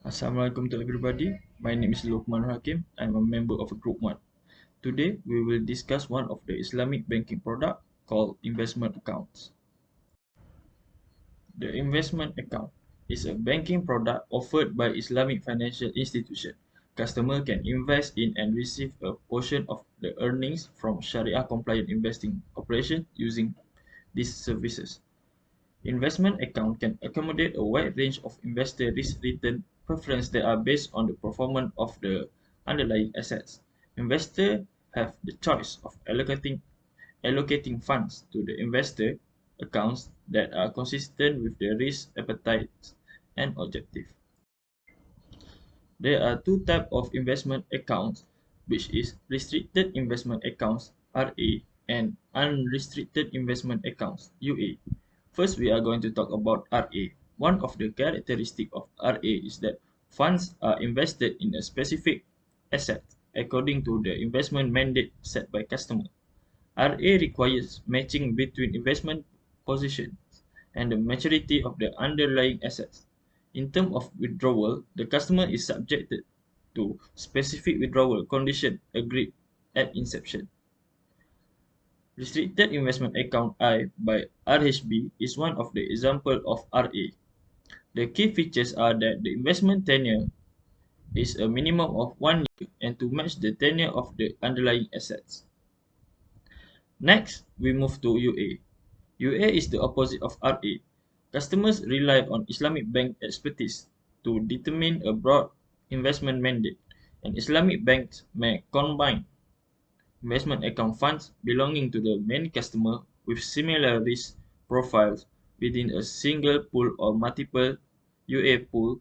Assalamualaikum to everybody. My name is Luqman Hakim. I'm a member of Group 1. Today, we will discuss one of the Islamic banking product called investment accounts. The investment account is a banking product offered by Islamic financial institution. Customer can invest in and receive a portion of the earnings from Sharia compliant investing operation using these services. Investment account can accommodate a wide range of investor risk-return preferences that are based on the performance of the underlying assets. Investors have the choice of allocating funds to the investor accounts that are consistent with their risk appetite and objective. There are two types of investment accounts, which is restricted investment accounts (RA) and unrestricted investment accounts (UA). First, we are going to talk about RA. One of the characteristics of RA is that funds are invested in a specific asset according to the investment mandate set by customer. RA requires matching between investment positions and the maturity of the underlying assets. In terms of withdrawal, the customer is subjected to specific withdrawal conditions agreed at inception. Restricted Investment Account I by RHB is one of the examples of RA. The key features are that the investment tenure is a minimum of 1 year and to match the tenure of the underlying assets. Next, we move to UA. UA is the opposite of RA. Customers rely on Islamic bank expertise to determine a broad investment mandate, and Islamic banks may combine investment account funds belonging to the many customers with similar risk profiles within a single pool or multiple UA pool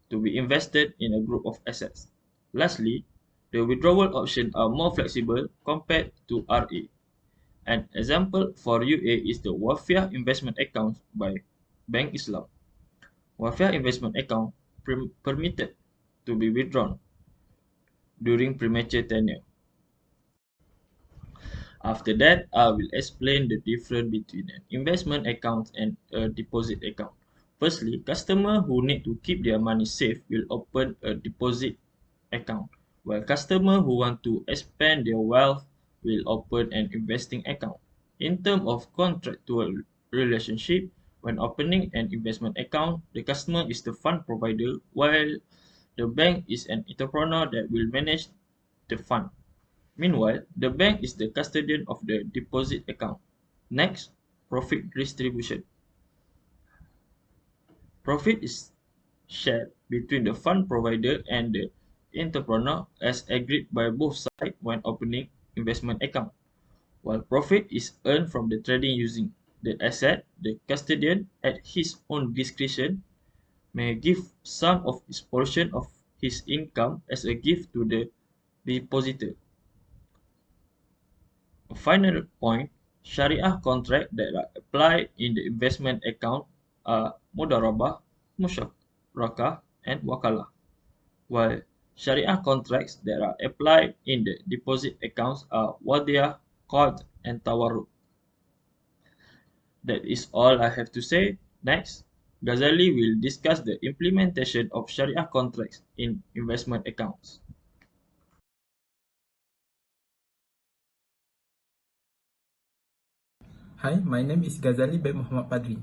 to be invested in a group of assets. Lastly, the withdrawal options are more flexible compared to RA. An example for UA is the Wafia Investment Account by Bank Islam. Wafia Investment Account permitted to be withdrawn during premature tenure. After that, I will explain the difference between an investment account and a deposit account. Firstly, customers who need to keep their money safe will open a deposit account, while customers who want to expand their wealth will open an investing account. In terms of contractual relationship, when opening an investment account, the customer is the fund provider, while the bank is an entrepreneur that will manage the fund. Meanwhile, the bank is the custodian of the deposit account. Next, profit distribution. Profit is shared between the fund provider and the entrepreneur as agreed by both sides when opening investment account. While profit is earned from the trading using the asset, the custodian at his own discretion may give some of his portion of his income as a gift to the depositor. A final point, Sharia contracts that are applied in the investment account are Mudarabah, Musyarakah, and Wakalah, while Sharia contracts that are applied in the deposit accounts are Wadiah, Qard, and Tawarruk. That is all I have to say. Next, Ghazali will discuss the implementation of Sharia contracts in investment accounts. Hi, my name is Ghazali bin Muhammad Padri.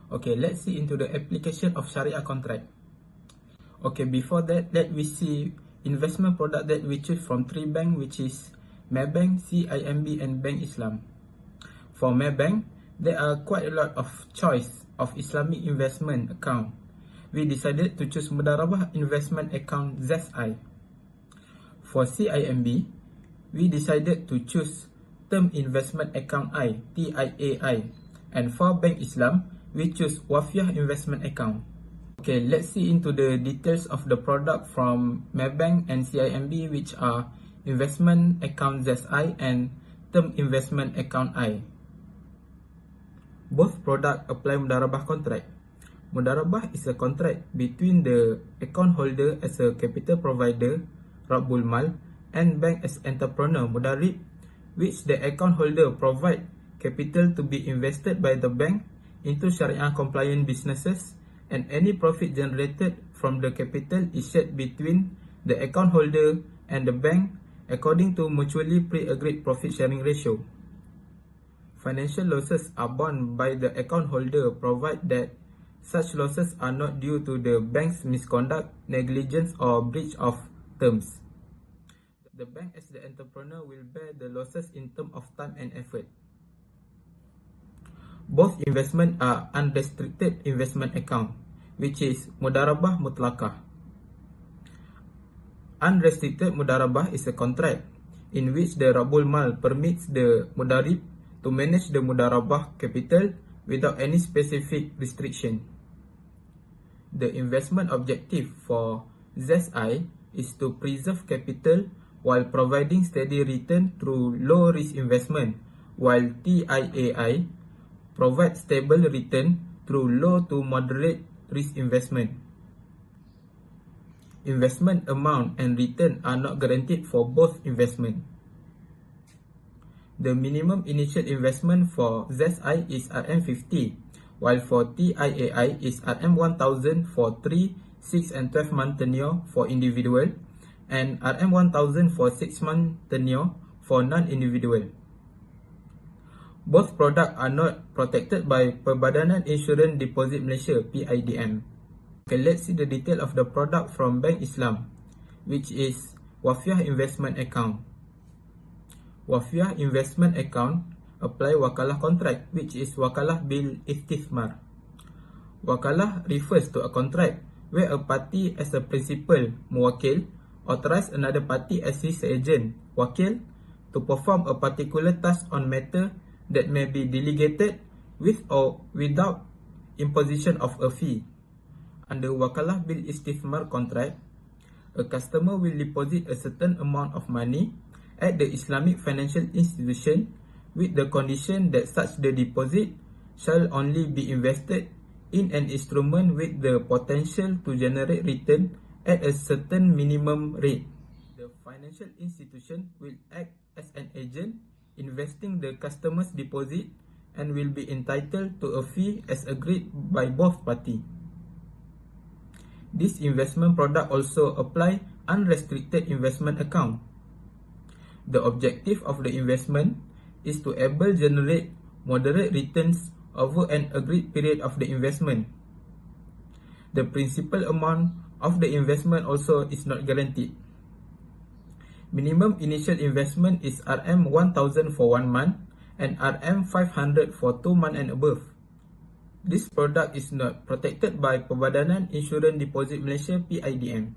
Okay, let's see into the application of Sharia contract. Okay, before that, let we see investment product that we choose from three banks, which is Maybank, CIMB, and Bank Islam. For Maybank, there are quite a lot of choice of Islamic investment account. We decided to choose Mudarabah Investment Account ZI. For CIMB, we decided to choose Term Investment Account I, TIAI. And for Bank Islam, we choose Wafia Investment Account. Okay, let's see into the details of the product from Maybank and CIMB, which are Investment Account ZI and Term Investment Account I. Both products apply Mudarabah contract. Mudarabah is a contract between the account holder as a capital provider, Rabbul Mal, and bank as entrepreneur, Mudarrib, which the account holder provide capital to be invested by the bank into Sharia compliant businesses and any profit generated from the capital is shared between the account holder and the bank according to mutually pre-agreed profit sharing ratio. Financial losses are borne by the account holder provided that such losses are not due to the bank's misconduct, negligence, or breach of terms. The bank as the entrepreneur will bear the losses in terms of time and effort. Both investments are unrestricted investment account, which is Mudharabah Mutlaqah. Unrestricted Mudharabah is a contract in which the Rabul Mal permits the Mudarib to manage the Mudharabah capital without any specific restriction. The investment objective for ZSI is to preserve capital while providing steady return through low-risk investment, while TIAI provides stable return through low to moderate risk investment. Investment amount and return are not guaranteed for both investment. The minimum initial investment for ZSI is RM50, while for TIAI is RM1000 for 3, 6 and 12 month tenure for individual, and RM1000 for 6 month tenure for non-individual. Both products are not protected by Perbadanan Insurance Deposit Malaysia (PIDM). Okay, let's see the detail of the product from Bank Islam, which is Wafiah Investment Account. Wafiah Investment Account apply Wakalah contract, which is Wakalah Bil Istithmar. Wakalah refers to a contract where a party as a principal, muwakil, authorize another party as his agent, wakil, to perform a particular task on matter that may be delegated with or without imposition of a fee. Under Wakalah Bil Istithmar contract, a customer will deposit a certain amount of money at the Islamic financial institution with the condition that such the deposit shall only be invested in an instrument with the potential to generate return at a certain minimum rate. The financial institution will act as an agent investing the customer's deposit and will be entitled to a fee as agreed by both parties. This investment product also apply unrestricted investment account. The objective of the investment is to able generate moderate returns over an agreed period of the investment. The principal amount of the investment also is not guaranteed. Minimum initial investment is RM1000 for 1 month and RM500 for 2 months and above. This product is not protected by Perbadanan Insurance Deposit Malaysia (PIDM).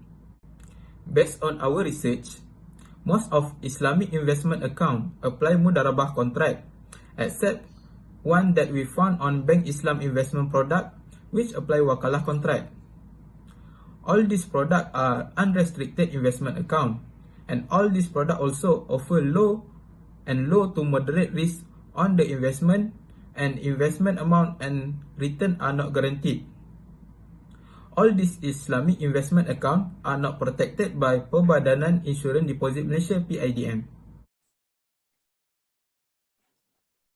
Based on our research, most of Islamic investment account apply Mudharabah contract, except one that we found on Bank Islam investment product, which apply Wakalah contract. All these products are unrestricted investment account, and all these products also offer low to moderate risk on the investment, and investment amount and return are not guaranteed. All these Islamic investment account are not protected by Perbadanan Insurance Deposit Malaysia (PIDM).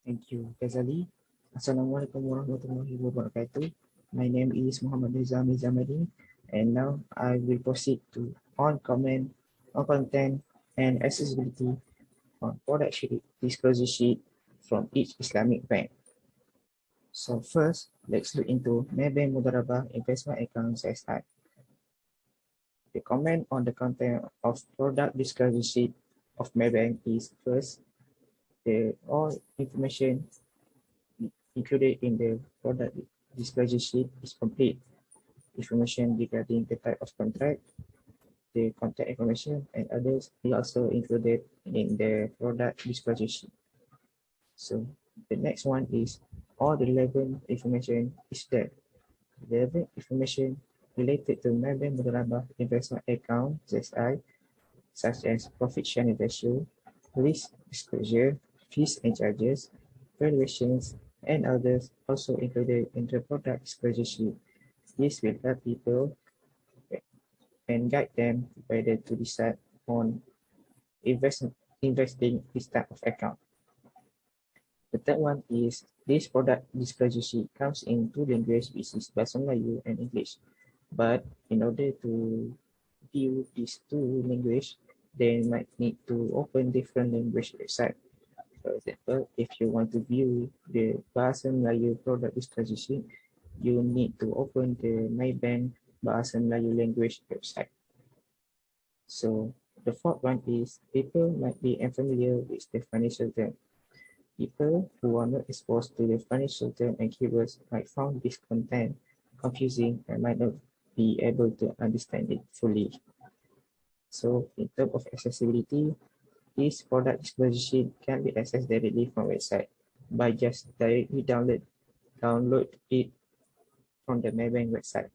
Thank you, Ghazali. Assalamualaikum warahmatullahi wabarakatuh. My name is Muhammad Rizami Zamadi, and now I will proceed to comment on content and accessibility on product sheet disclosure sheet from each Islamic bank. So first, let's look into Maybank Mudharabah Investment Account ZSI. The comment on the content of product disclosure sheet of Maybank is first, all information included in the product disclosure sheet is complete. Information regarding the type of contract, the contact information, and others is also included in the product disclosure sheet. So the next one is all the relevant information is there. The relevant information related to Maybank Mudharabah Investment Account ZSI, such as profit sharing ratio, risk disclosure, fees and charges, valuations, and others also included in the product disclosure sheet. This will help people and guide them whether to decide on investing this type of account. The third one is this product disclosure sheet comes in two languages, which is Bahasa Melayu and English. But in order to view these two languages, they might need to open different language website. For example, if you want to view the Bahasa Melayu product disclosure sheet, you need to open the Maybank Bahasa Melayu language website. So the fourth one is people might be unfamiliar with the financial term. People who are not exposed to the financial term and keywords might find this content confusing and might not be able to understand it fully. So in terms of accessibility, this product disclosure sheet can be accessed directly from website by just directly download it from the Maybank website.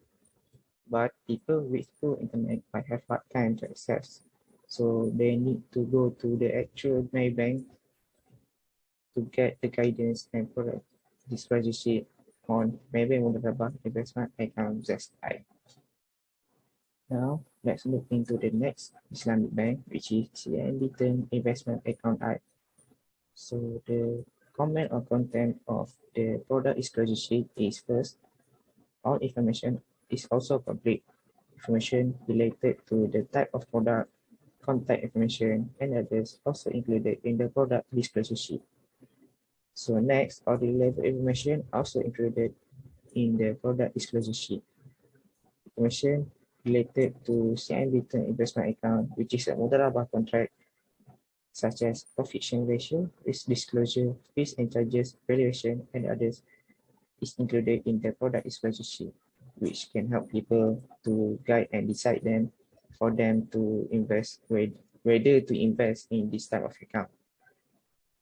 But people with poor internet might have hard time to access. So they need to go to the actual Maybank to get the guidance and product disclosure sheet on Maybank Murabah Investment Account website. Now, let's look into the next Islamic bank, which is CIMB Term Investment Account Act. So the comment or content of the product disclosure sheet is first, all information is also complete. Information related to the type of product, contact information, and others also included in the product disclosure sheet. So next, all the level information also included in the product disclosure sheet. Information related to CIMB Term Investment Account, which is a Mudharabah contract, such as profit sharing ratio, risk disclosure, fees and charges, valuation, and others, is included in the product disclosure sheet, which can help people to guide and decide them for them to invest, whether to invest in this type of account.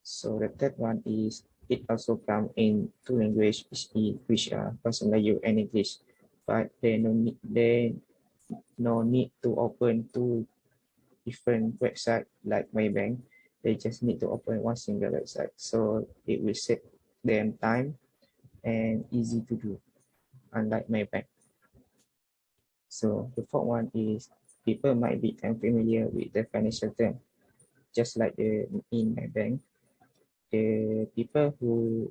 So the third one is it also comes in two languages, which are Bahasa Melayu and English, but they no need to open two different websites like Maybank. They just need to open one single website. So it will save them time and easy to do, unlike Maybank. So the fourth one is people might be unfamiliar with the financial term, just like in Maybank. The people who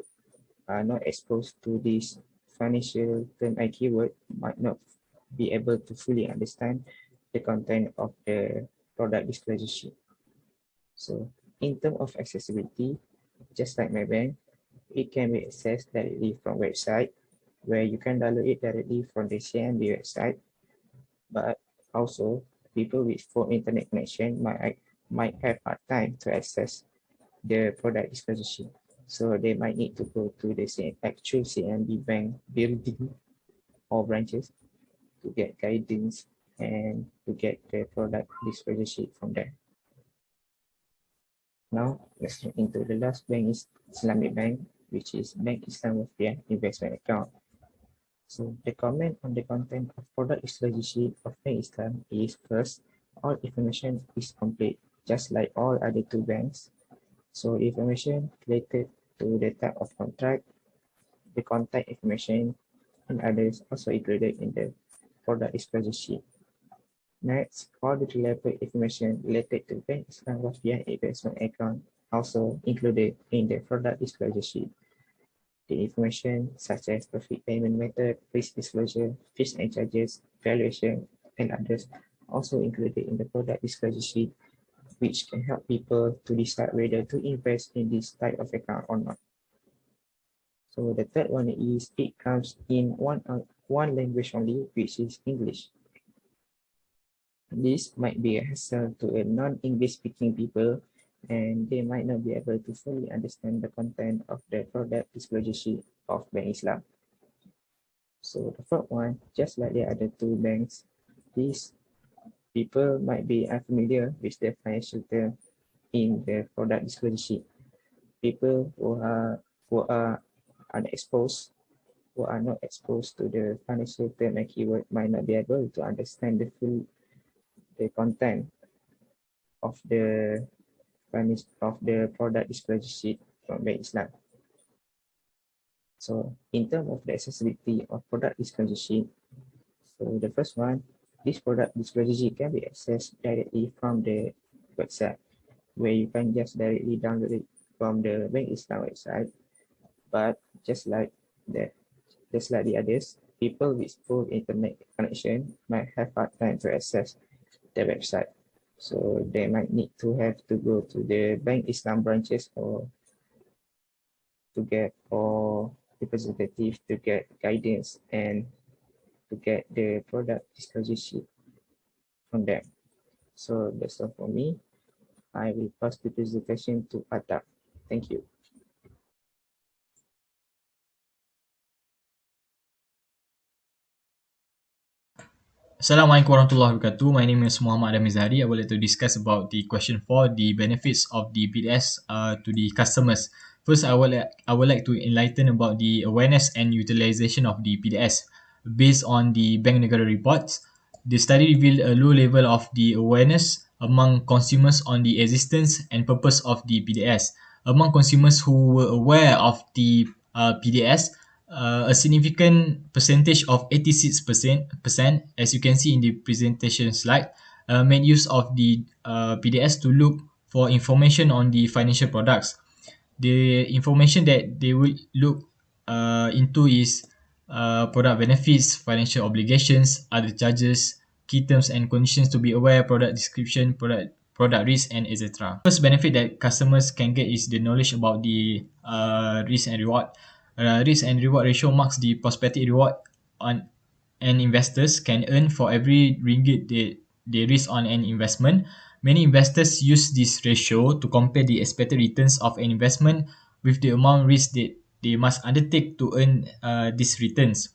are not exposed to this financial term and keyword might not be able to fully understand the content of the product disclosure sheet. So in terms of accessibility, just like Maybank, it can be accessed directly from website where you can download it directly from the CIMB website. But also people with poor internet connection might have hard time to access the product disclosure sheet. So they might need to go to the actual CIMB bank building or branches to get guidance and to get the product disclosure sheet from there. Now let's look into the last bank is Islamic Bank, which is Bank Islam Wafiah Investment Account. So the comment on the content of product disclosure sheet of Bank Islam is first, all information is complete, just like all other two banks. So information related to the type of contract, the contact information, and others also included in the product disclosure sheet. Next, all the relevant information related to Bank Islam Wafiah Investment Account also included in the product disclosure sheet. The information such as profit payment method, risk disclosure, fees and charges, valuation, and others also included in the product disclosure sheet, which can help people to decide whether to invest in this type of account or not. So the third one is it comes in one language only, which is English. This might be a hassle to a non-English speaking people, and they might not be able to fully understand the content of the product disclosure sheet of Bank Islam. So the fourth one, just like the other two banks, these people might be unfamiliar with the financial term in the product disclosure sheet. People who are unexposed, who are not exposed to the financial term and keyword might not be able to understand the content of the product disclosure sheet from Bank Islam. So in terms of the accessibility of product disclosure sheet, so the first one, this product disclosure sheet can be accessed directly from the website where you can just directly download it from the Bank Islam website, but just like the others, people with poor internet connection might have hard time to access the website. So they might need to have to go to the Bank Islam branches or representative to get guidance and to get the product disclosure sheet from them. So that's all for me. I will pass the presentation to Atap. Thank you. Assalamualaikum warahmatullahi wabarakatuh. My name is Muhammad Adam Izhari. I would like to discuss about the question 4, the benefits of the PDS to the customers. First, I would like to enlighten about the awareness and utilization of the PDS. Based on the Bank Negara reports, the study revealed a low level of the awareness among consumers on the existence and purpose of the PDS. Among consumers who were aware of the PDS, a significant percentage of 86%, as you can see in the presentation slide, made use of the PDS to look for information on the financial products. The information that they will look into is product benefits, financial obligations, other charges, key terms and conditions to be aware, product description, product risk, and etc. First benefit that customers can get is the knowledge about the risk and reward. Risk and reward ratio marks the prospective reward on an investors can earn for every ringgit they risk on an investment. Many investors use this ratio to compare the expected returns of an investment with the amount risk that they must undertake to earn these returns.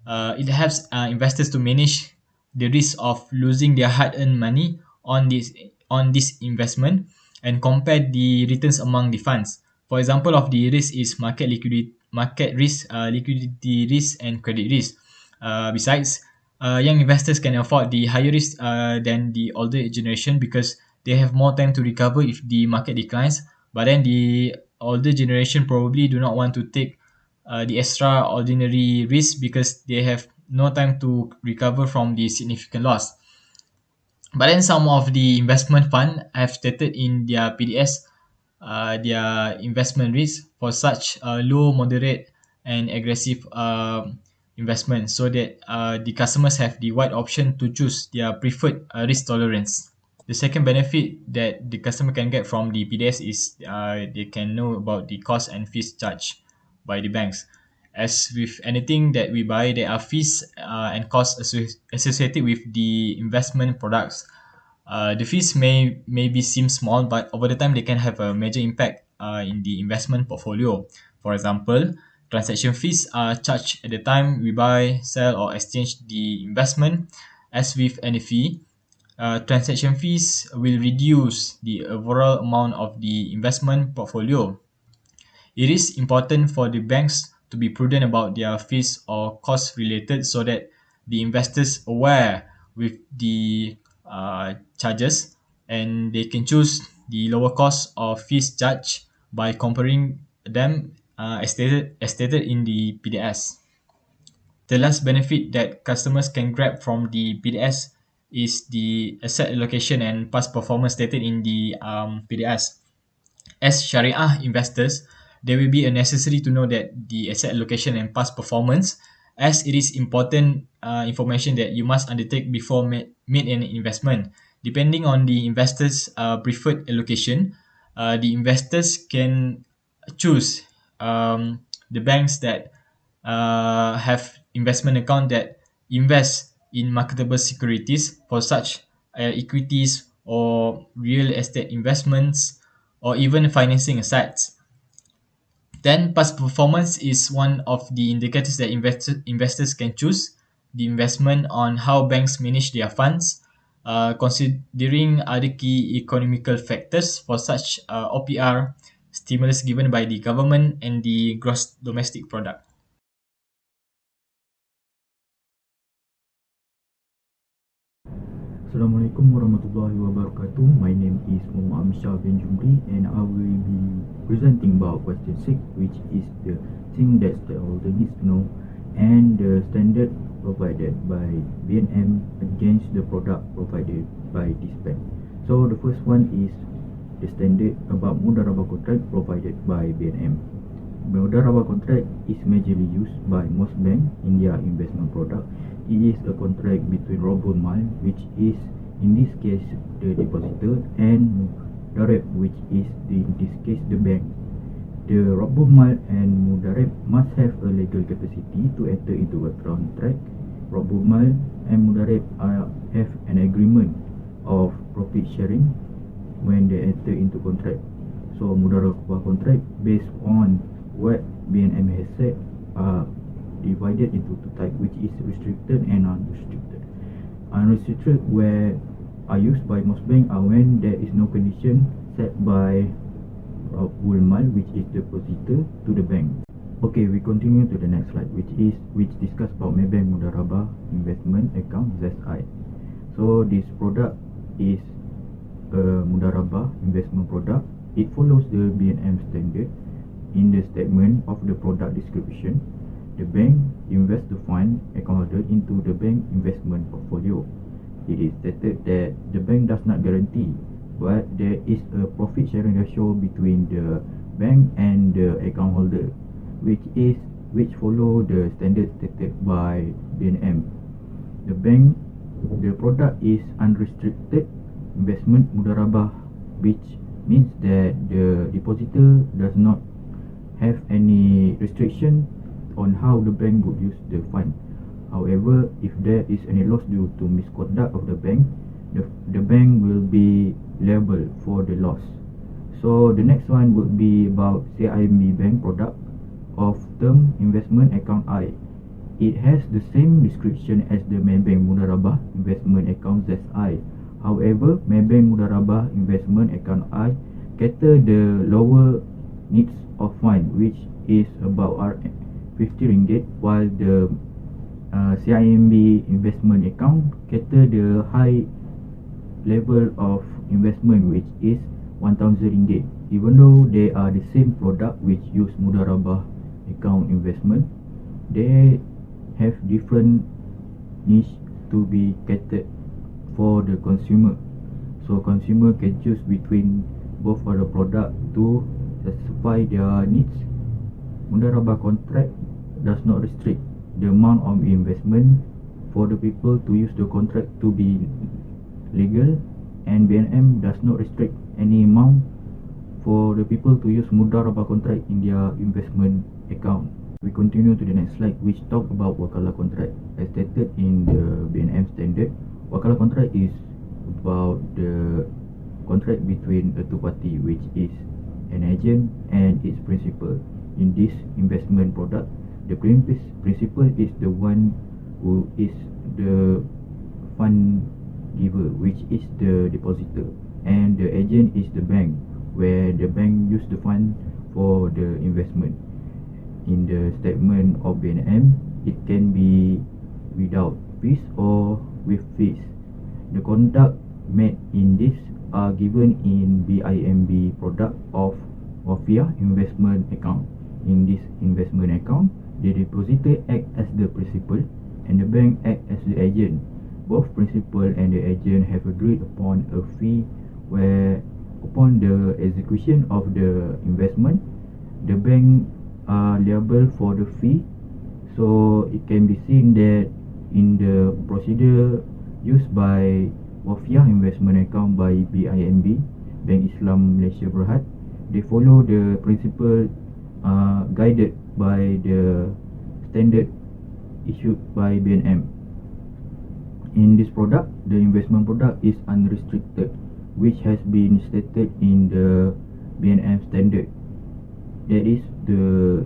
It helps investors to manage the risk of losing their hard-earned money on this investment and compare the returns among the funds. For example, of the risk is market risk, liquidity risk, and credit risk. Besides, young investors can afford the higher risk than the older generation because they have more time to recover if the market declines. But then the older generation probably do not want to take the extraordinary risk because they have no time to recover from the significant loss. But then some of the investment fund have stated in their PDS their investment risk for such low, moderate, and aggressive investment so that the customers have the wide option to choose their preferred risk tolerance. The second benefit that the customer can get from the PDS is they can know about the cost and fees charged by the banks. As with anything that we buy, there are fees and costs associated with the investment products. The fees may maybe seem small, but over the time they can have a major impact in the investment portfolio. For example, transaction fees are charged at the time we buy, sell, or exchange the investment. As with any fee, transaction fees will reduce the overall amount of the investment portfolio. It is important for the banks to be prudent about their fees or costs related so that the investors aware with the charges and they can choose the lower cost of fees charged by comparing them as stated in the PDS. The last benefit that customers can grab from the PDS is the asset allocation and past performance stated in the PDS. As Shariah investors, there will be a necessity to know that the asset allocation and past performance, as it is important information that you must undertake before make an investment. Depending on the investor's preferred allocation, the investors can choose the banks that have investment account that invest in marketable securities for such equities or real estate investments or even financing assets. Then past performance is one of the indicators that investors can choose the investment on how banks manage their funds, considering other key economical factors for such OPR, stimulus given by the government, and the gross domestic product. Assalamualaikum warahmatullahi wabarakatuh. My name is Muhammad Amshah bin Jumri and I will be presenting about question 6, which is the thing that stakeholder needs to know and the standard provided by BNM against the product provided by this bank. So the first one is the standard about Mudharabah contract provided by BNM. Mudharabah contract is majorly used by most banks in their investment product. It is a contract between Rabbul Mal, which is in this case the depositor, and Mudarib, which is in this case the bank. The Rabbul Mal and Mudarib must have a legal capacity to enter into a contract. Rabbul Mal and Mudarib have an agreement of profit sharing when they enter into contract. So Mudharabah contract based on what BNM has said are divided into two types, which is restricted and unrestricted. Unrestricted where are used by most banks are when there is no condition set by Rabbul Mal, which is depositor, to the bank. Okay, we continue to the next slide, which discuss about Maybank Mudharabah Investment Account ZI. So this product is a Mudharabah investment product. It follows the BNM standard. In the statement of the product description, the bank invests the fund account holder into the bank investment portfolio. It is stated that the bank does not guarantee, but there is a profit sharing ratio between the bank and the account holder, which follow the standard stated by BNM. The product is unrestricted investment Mudharabah, which means that the depositor does not have any restriction on how the bank would use the fund. However, if there is any loss due to misconduct of the bank, the bank will be liable for the loss. So the next one would be about CIMB Bank product of term investment account I. It has the same description as the Maybank Mudharabah investment account ZI. However, Maybank Mudharabah investment account I cater the lower needs of fund, which is about RM50, while the CIMB investment account cater the high level of investment, which is RM1000. Even though they are the same product which use Mudharabah account investment, they have different niche to be catered for the consumer. So consumer can choose between both of the product to satisfy their needs. Mudharabah contract does not restrict the amount of investment for the people to use the contract to be legal, and BNM does not restrict any amount for the people to use Mudharabah contract in their investment account. We continue to the next slide, which talk about Wakalah contract. As stated in the BNM standard, Wakalah contract is about the contract between a two party, which is an agent and its principal. In this investment product, the principal is the one who is the fund giver, which is the depositor, and the agent is the bank, where the bank use the fund for the investment. In the statement of BNM, it can be without fees or with fees. The conduct made in this are given in BIMB product of Wafiah investment account. In this investment account, the depositor act as the principal and the bank act as the agent. Both principal and the agent have agreed upon a fee, where upon the execution of the investment, the bank are liable for the fee. So it can be seen that in the procedure used by Wafiah investment account by BIMB, Bank Islam Malaysia Berhad, they follow the principle guided by the standard issued by BNM. In this product, the investment product is unrestricted, which has been stated in the BNM standard. That is the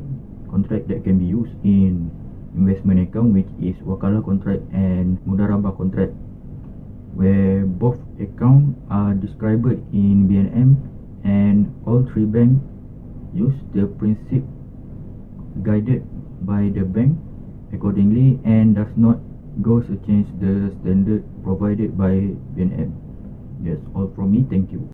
contract that can be used in investment account, which is Wakalah contract and Mudharabah contract, where both accounts are described in BNM, and all three banks use the principle guided by the bank accordingly and does not goes against the standard provided by BNM. That's all from me. Thank you.